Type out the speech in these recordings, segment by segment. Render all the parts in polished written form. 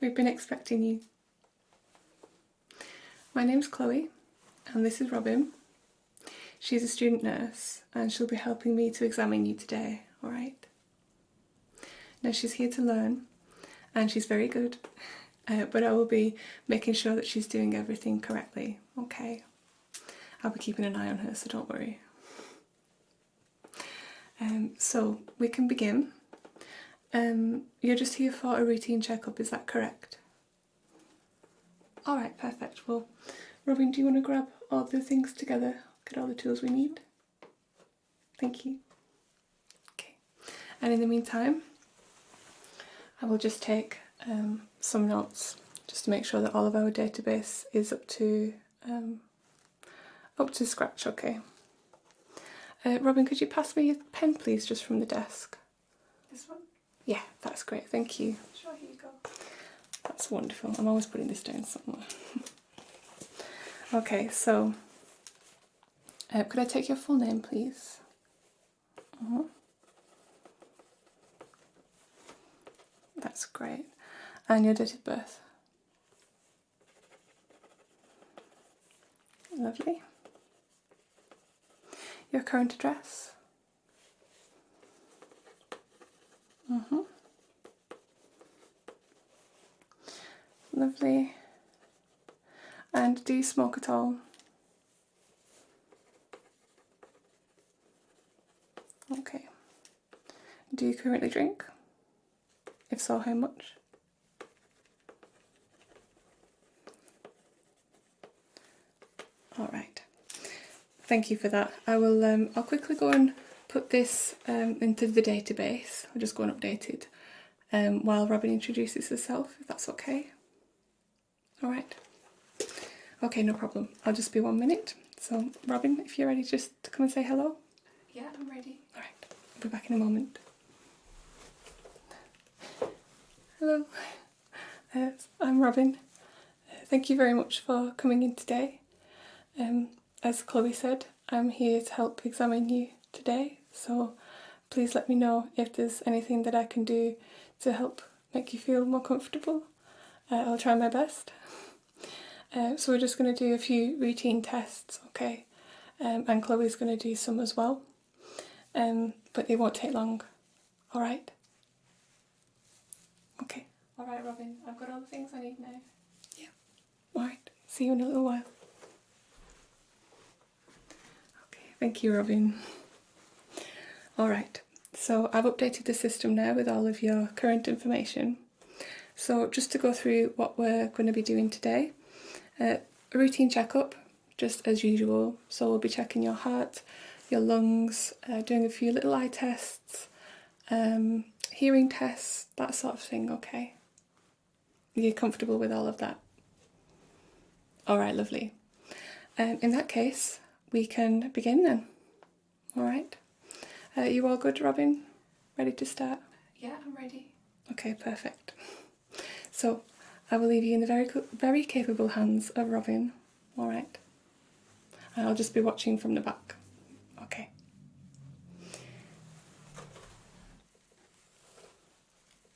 We've been expecting you. My name's Chloe, and this is Robin. She's a student nurse, and she'll be helping me to examine you today, alright? Now, she's here to learn, and she's very good, but I will be making sure that she's doing everything correctly, okay? I'll be keeping an eye on her, so don't worry. So, we can begin. You're just here for a routine checkup, is that correct? Alright, perfect. Well, Robin, do you want to grab all the things together? Get all the tools we need? Thank you. Okay. And in the meantime, I will just take some notes just to make sure that all of our database is up to scratch, okay? Robin, could you pass me your pen, please, just from the desk? This one? Yeah, that's great, thank you. Sure, here you go. That's wonderful. I'm always putting this down somewhere. Okay, so could I take your full name, please? That's great. And your date of birth? Lovely. Your current address? Lovely. And do you smoke at all? Okay. Do you currently drink? If so, how much? Alright. Thank you for that. I'll quickly go and put this into the database. I'll just go and update it while Robin introduces herself, if that's okay. Alright. Okay, no problem. I'll just be 1 minute. So, Robin, if you're ready just to come and say hello. Yeah, I'm ready. Alright, I'll be back in a moment. Hello, I'm Robin. Thank you very much for coming in today. As Chloe said, I'm here to help examine you today, so please let me know if there's anything that I can do to help make you feel more comfortable. I'll try my best. So we're just going to do a few routine tests, okay? And Chloe's going to do some as well. But it won't take long, alright? Okay. Alright, Robin, I've got all the things I need now. Yeah. Alright, see you in a little while. Okay, thank you, Robin. Alright, so I've updated the system now with all of your current information. So just to go through what we're going to be doing today. A routine checkup, just as usual. So we'll be checking your heart, your lungs, doing a few little eye tests, hearing tests, that sort of thing, okay? You're comfortable with all of that? Alright, lovely. In that case, we can begin then. Alright. You all good, Robin? Ready to start? Yeah, I'm ready. Okay, perfect. So, I will leave you in the very capable hands of Robin, alright? And I'll just be watching from the back, okay?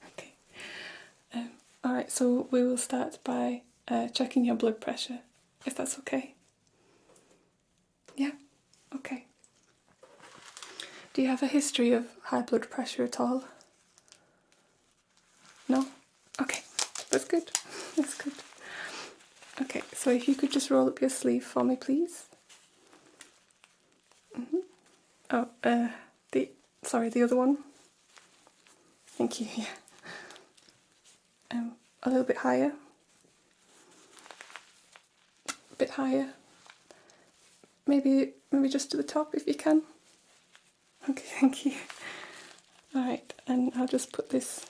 Okay. Alright, so we will start by checking your blood pressure, if that's okay. Yeah? Okay. Do you have a history of high blood pressure at all? No? Okay, that's good. That's good. Okay, so if you could just roll up your sleeve for me, please. Oh, the other one. Thank you, yeah. A little bit higher. A bit higher. Maybe just to the top if you can. Okay, thank you. Alright, and I'll just put this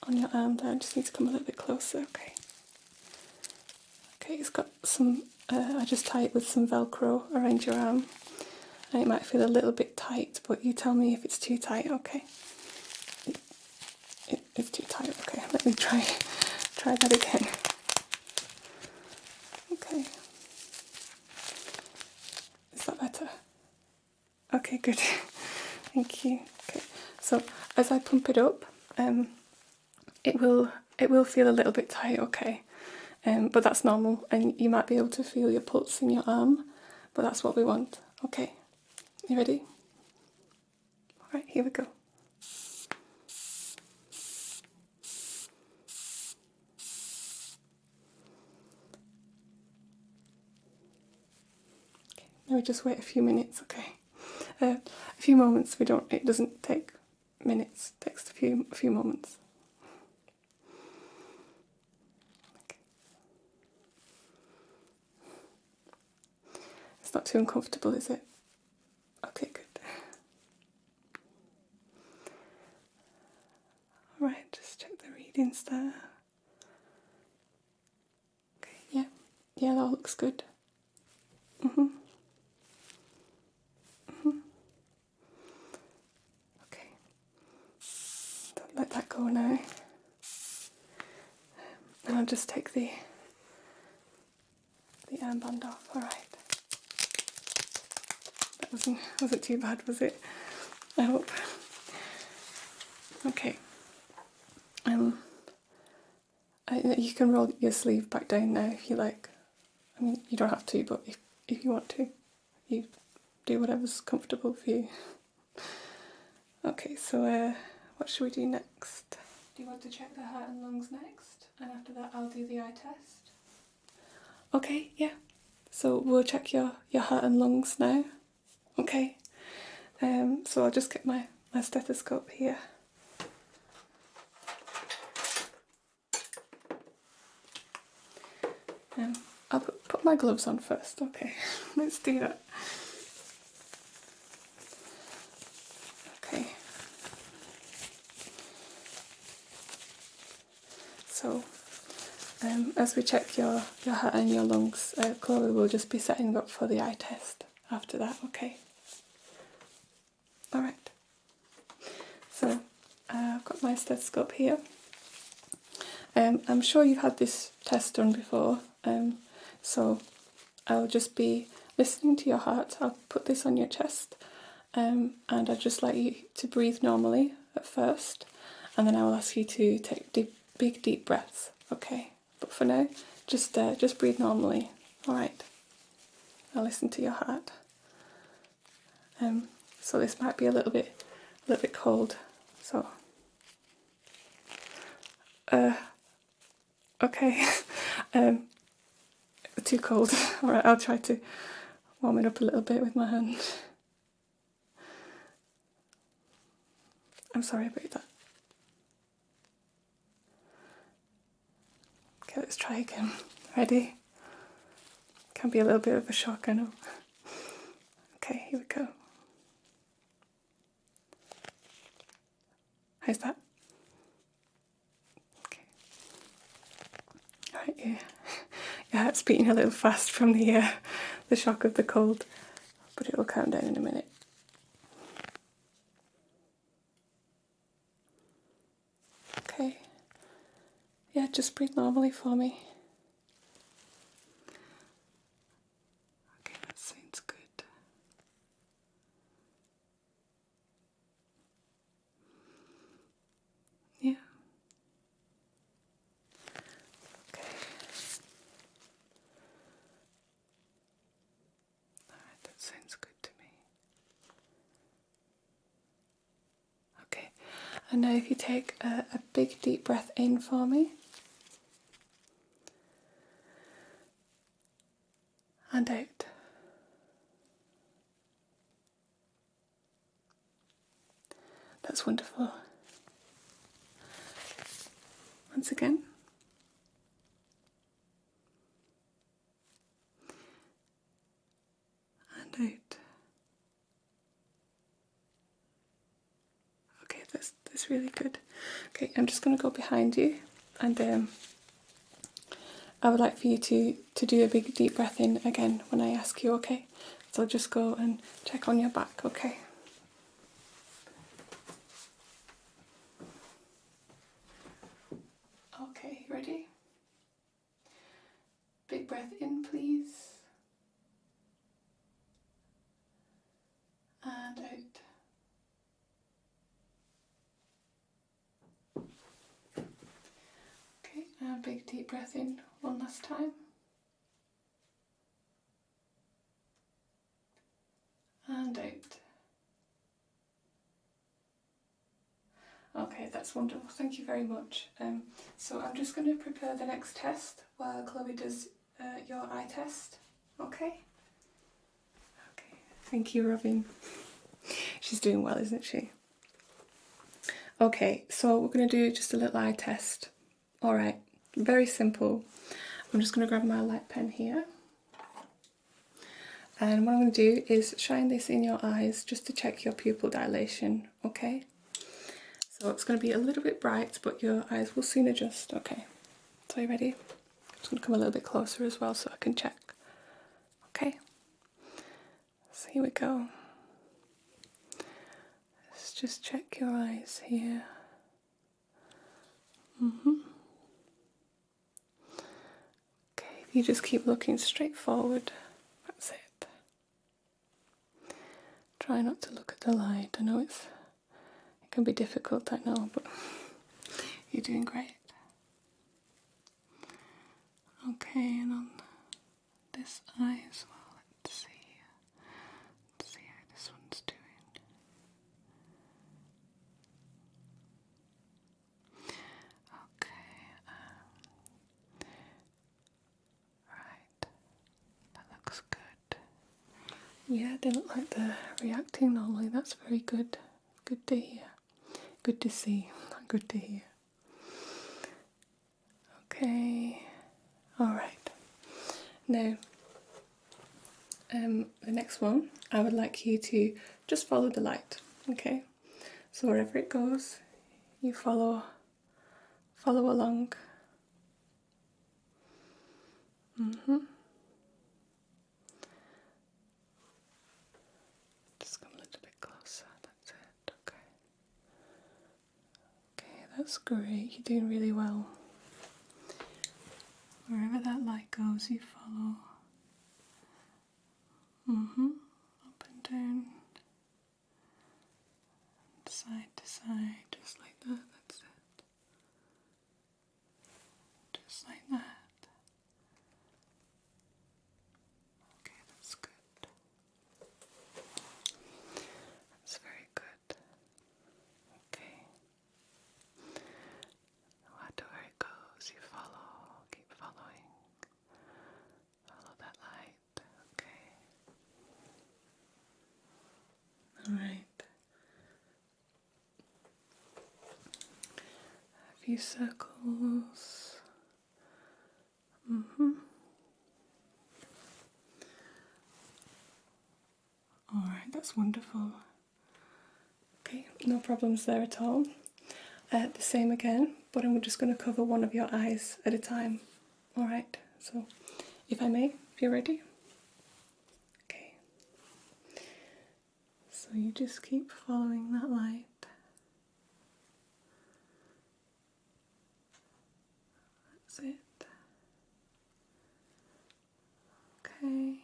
on your arm there. I just need to come a little bit closer, okay. Okay, it's got some, I just tie it with some Velcro around your arm. And it might feel a little bit tight, but you tell me if it's too tight, okay? It's too tight, okay. Let me try that again. Okay. Is that better? Okay, good. Thank you. Okay, so as I pump it up, it will it will feel a little bit tight, okay? But that's normal, and you might be able to feel your pulse in your arm, but that's what we want. Okay, you ready? Alright, here we go. Okay, now we just wait a few minutes, okay? A few moments, it doesn't take minutes, it takes a few moments. Okay. It's not too uncomfortable, is it? Okay, good. Alright, just check the readings there. Okay, yeah, that all looks good. Okay, don't let that go now. And I'll just take the armband off. Alright. That wasn't too bad, was it? I hope. Okay. You can roll your sleeve back down now if you like. I mean, you don't have to, but if you want to, you do whatever's comfortable for you. Okay, so what should we do next? Do you want to check the heart and lungs next? And after that I'll do the eye test. Okay, yeah. So we'll check your heart and lungs now. Okay. So I'll just get my stethoscope here. I'll put my gloves on first. Okay, let's do that. Okay. So, as we check your heart and your lungs, Chloe will just be setting up for the eye test after that, okay? Alright. So, I've got my stethoscope here. I'm sure you've had this test done before, so I'll just be listening to your heart. I'll put this on your chest, and I'd just like you to breathe normally at first, and then I will ask you to take big deep breaths, okay? But for now, just breathe normally. All right. I'll listen to your heart. So this might be a little bit cold. So, okay. Too cold. All right. I'll try to warm it up a little bit with my hand. I'm sorry about that. Okay, let's try again. Ready? Can be a little bit of a shock, I know. Okay, here we go. How's that? Okay. Alright, yeah. Your heart's beating a little fast from the shock of the cold, but it will calm down in a minute. Okay. Yeah, just breathe normally for me. Okay, that sounds good. Yeah. Okay. Alright, that sounds good to me. Okay, and now if you take a big deep breath in for me. And out. That's wonderful. Once again. And out. Okay, that's really good. Okay, I'm just going to go behind you, and I would like for you to do a big deep breath in again when I ask you, okay? So just go and check on your back, okay? Okay, ready? Big breath in, please. And out. Okay, and a big deep breath in one last time. And out. Okay, that's wonderful. Thank you very much. So I'm just going to prepare the next test while Chloe does your eye test. Okay? Okay. Thank you, Robin. She's doing well, isn't she? Okay, so we're going to do just a little eye test. Alright, very simple. I'm just going to grab my light pen here. And what I'm going to do is shine this in your eyes just to check your pupil dilation, okay? So it's going to be a little bit bright, but your eyes will soon adjust, okay? So are you ready? I'm just going to come a little bit closer as well so I can check. Okay? So here we go. Let's just check your eyes here. Okay, if you just keep looking straight forward, that's it. Try not to look at the light. I know it can be difficult, I know, but you're doing great. Okay, and on this eye as well, let's see. Let's see how this one's doing. Okay, right, that looks good. Yeah, they look like they're reacting normally. That's very good. Good to hear. Good to see. Not good to hear. Okay. Alright. Now, the next one, I would like you to just follow the light. Okay? So wherever it goes, you follow along. Just come a little bit closer. That's it. Okay. Okay, that's great. You're doing really well. Wherever that light goes, you follow. Up and down. Side to side, just like that. That's it. Just like that. Okay, that's good. That's very good. Okay. No matter where it goes, you follow. Keep following. Follow that light. Okay. Alright. A few circles. Alright, that's wonderful. Okay, no problems there at all. The same again, but I'm just going to cover one of your eyes at a time. Alright, so if I may, if you're ready. Okay. So you just keep following that light. That's it. Okay.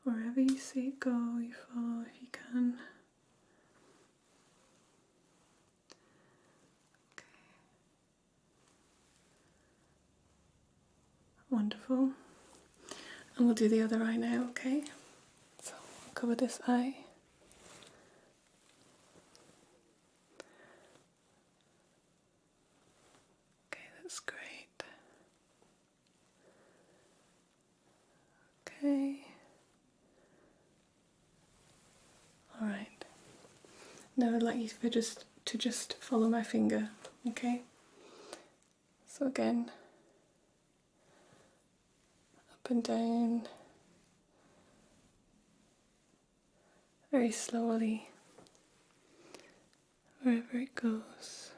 Wherever you see it go, you follow if you can. Okay. Wonderful. And we'll do the other eye now, okay? So I'll cover this eye. Okay, that's great. Okay. Alright. Now I'd like you to just follow my finger, okay? So again, up and down, very slowly, wherever it goes.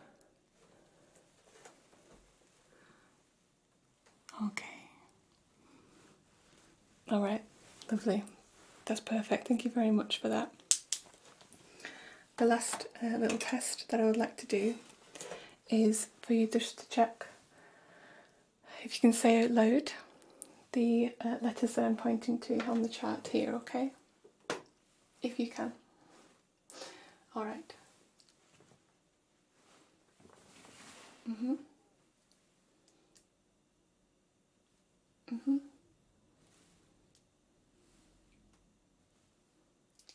Okay. Alright, lovely. That's perfect. Thank you very much for that. The last little test that I would like to do is for you just to check if you can say out loud the letters that I'm pointing to on the chart here, okay? If you can. Alright. Mm-hmm.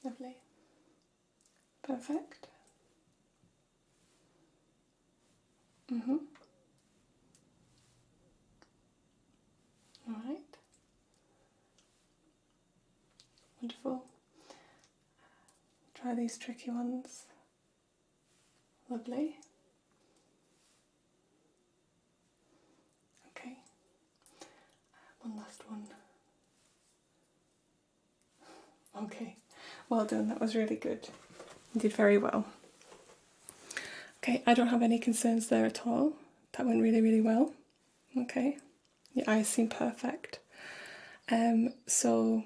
Lovely. Perfect. Mm-hmm. All right. Wonderful. Try these tricky ones. Lovely. Okay. One last one. Okay. Well done. That was really good. You did very well. Okay, I don't have any concerns there at all. That went really, really well. Okay. Your eyes seem perfect. So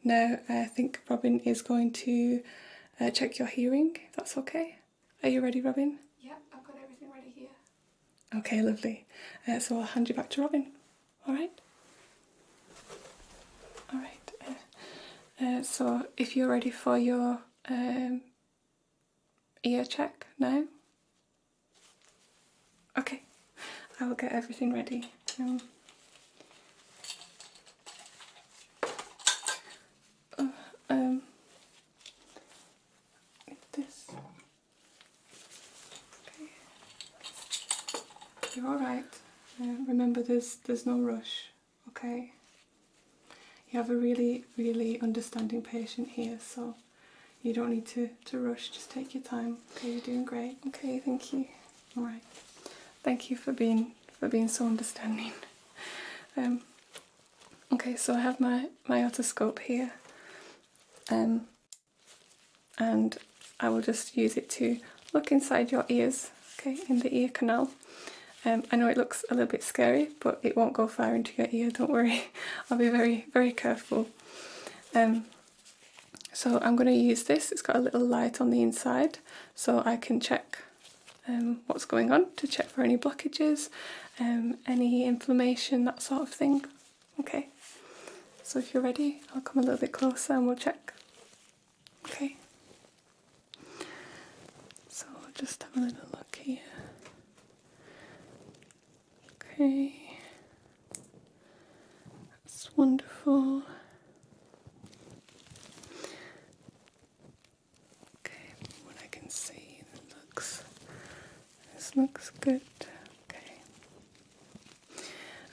now I think Robin is going to check your hearing, if that's okay. Are you ready, Robin? Yeah, I've got everything ready here. Okay, lovely. So I'll hand you back to Robin. All right? All right. So if you're ready for your ear check now. Okay, I will get everything ready. This. Okay. You're all right. Remember, there's no rush. Okay. You have a really, really understanding patient here, so you don't need to rush. Just take your time. Okay, you're doing great. Okay, thank you. All right. Thank you for being so understanding. Okay, so I have my otoscope here, and I will just use it to look inside your ears. Okay, in the ear canal. I know it looks a little bit scary, but it won't go far into your ear. Don't worry. I'll be very, very careful. So I'm going to use this. It's got a little light on the inside, so I can check what's going on, to check for any blockages, any inflammation, that sort of thing. Okay, so if you're ready, I'll come a little bit closer and we'll check. Okay, so I'll just have a little look here. Okay, that's wonderful. Okay, what I can see, this looks good. Okay,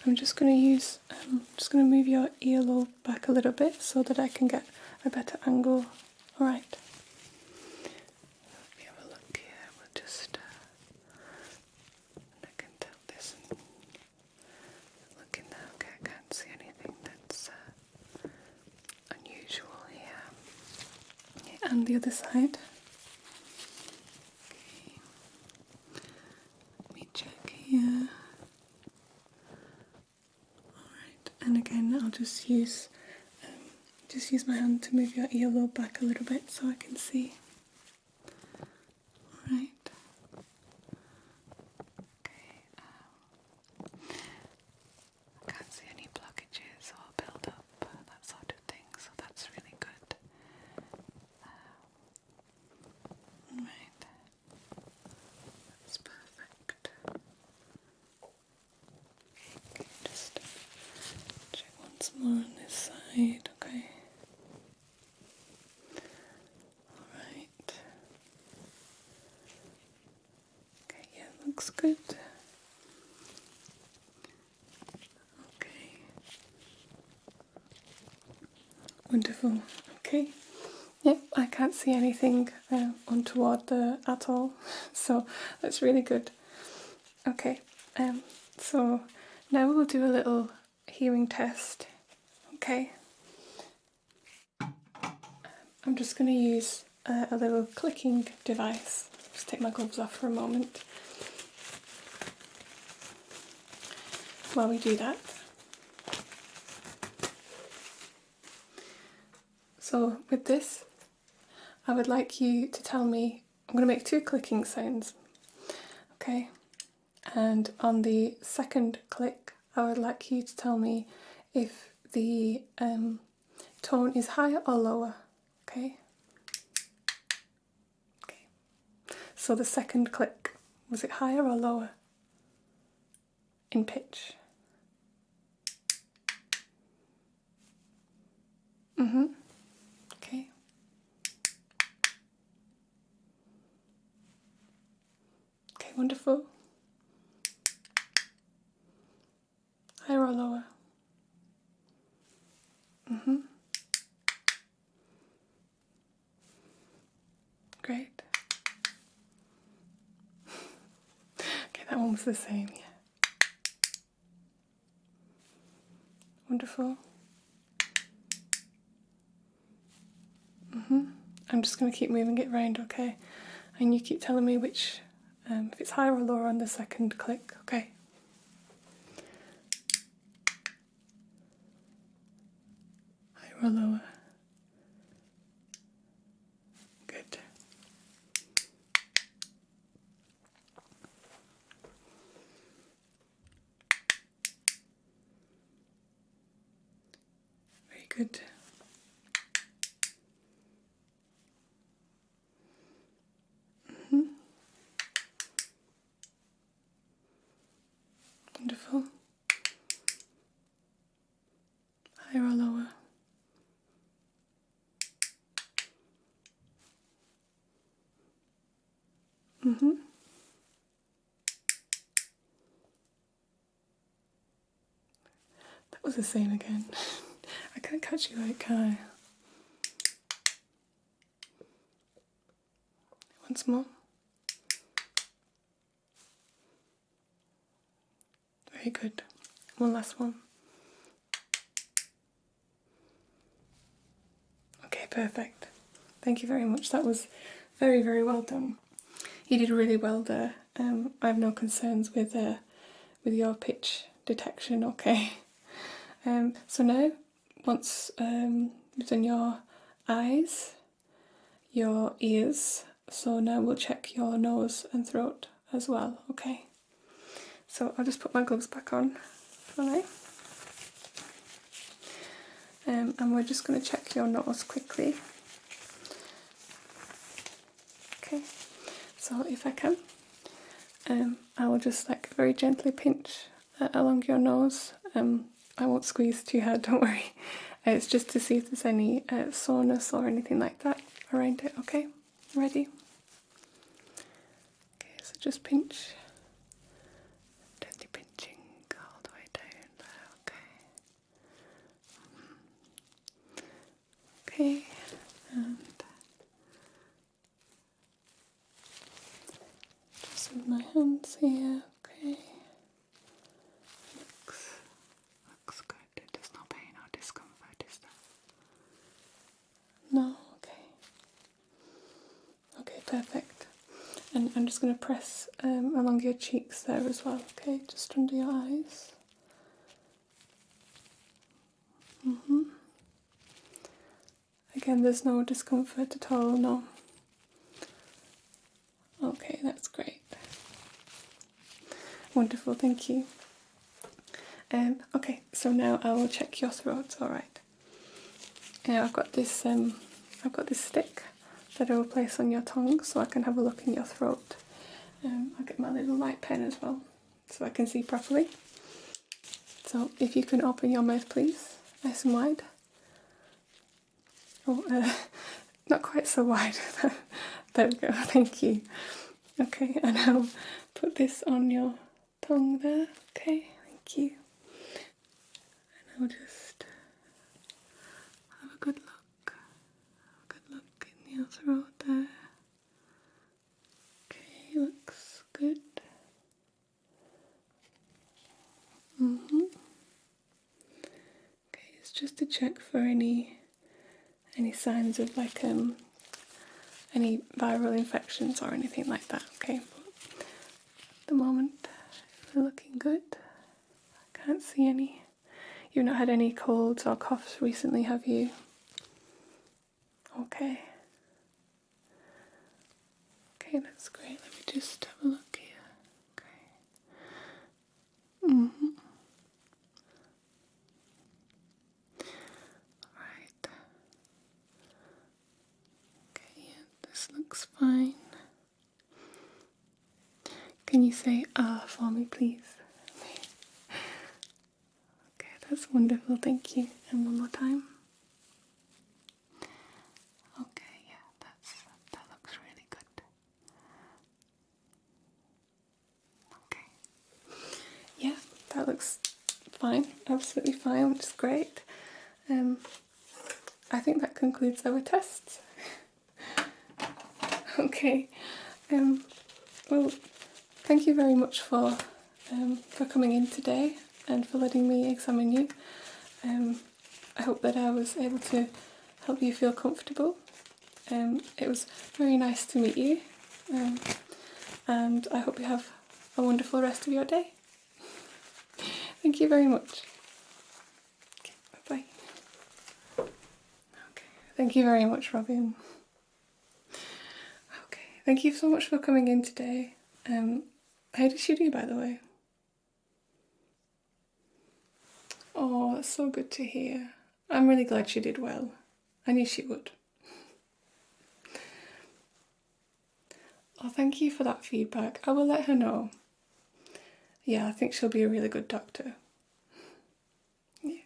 I'm just going to move your earlobe back a little bit so that I can get a better angle. All right. Let me have a look here. We'll just I can tell this. Looking there, okay, I can't see anything that's unusual here. Okay, and the other side. Okay. Let me check here. Alright, and again I'll just use my hand to move your earlobe back a little bit so I can see. Alright. Okay. I can't see any blockages or build up, that sort of thing, so that's really good. Right. That's perfect. Okay, just check once more on this side, okay. Alright. Okay, yeah, looks good. Okay. Wonderful. Okay. Yep, I can't see anything untoward there at all, so that's really good. Okay, so now we'll do a little hearing test. Okay. I'm just going to use a little clicking device. Just take my gloves off for a moment while we do that. So with this, I would like you to tell me, I'm going to make 2 clicking sounds, okay? And on the second click, I would like you to tell me if the tone is higher or lower, okay? Okay. So the second click, was it higher or lower in pitch? Okay. Okay, wonderful. Higher or lower? Great. Okay, that one was the same, yeah. Wonderful. I'm just going to keep moving it round, okay? And you keep telling me which, if it's higher or lower on the second click, okay? Higher or lower? Good. Very good. Wonderful. Higher or lower? That was the same again. I can't catch you out, can I? Once more. Very good. One last one. Okay, perfect. Thank you very much. That was very, very well done. You did really well there. I have no concerns with your pitch detection, okay? So now, once you've done your eyes, your ears, so now we'll check your nose and throat as well, okay? So I'll just put my gloves back on for now. And we're just going to check your nose quickly. Okay, so if I can, I will just like very gently pinch along your nose. I won't squeeze too hard, don't worry. It's just to see if there's any soreness or anything like that around it, okay? Ready? Okay, so just pinch. Gently pinching all the way down there, okay? Okay, and just with my hands here, okay? Looks good. There's no pain or discomfort, is there? No? Okay. Okay, perfect. And I'm just going to press along your cheeks there as well, okay? Just under your eyes. Again, there's no discomfort at all, no? Okay, that's great. Wonderful, thank you. Okay, so now I will check your throat, alright? I've got this stick that I will place on your tongue so I can have a look in your throat. I'll get my little light pen as well so I can see properly. So if you can open your mouth please, nice and wide. Oh, not quite so wide. There we go, thank you. Okay, and I'll put this on your tongue there. Okay, thank you. And I'll just have a good look. Have a good look in your throat there. Okay, looks good. Okay, it's just to check for any signs of like any viral infections or anything like that. Okay, but at the moment we're looking good. I can't see any. You've not had any colds or coughs recently, have you? Okay. Okay, that's great. Let me just have a look here. Okay. Right. Okay, yeah, this looks fine. Can you say ah for me, please? Okay, that's wonderful, thank you. And one more time. looks fine, absolutely fine, which is great. I think that concludes our tests. Okay, well, thank you very much for coming in today and for letting me examine you. I hope that I was able to help you feel comfortable. It was very nice to meet you, and I hope you have a wonderful rest of your day. Thank you very much. Okay, bye-bye. Okay, thank you very much, Robin. Okay, thank you so much for coming in today. How did she do, by the way? Oh, that's so good to hear. I'm really glad she did well. I knew she would. Oh, thank you for that feedback. I will let her know. Yeah, I think she'll be a really good doctor. Yeah.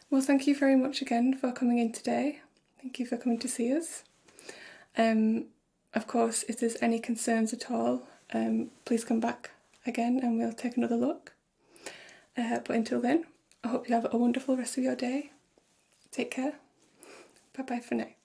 Well, thank you very much again for coming in today. Thank you for coming to see us. Of course, if there's any concerns at all, please come back again and we'll take another look. But until then, I hope you have a wonderful rest of your day. Take care. Bye bye for now.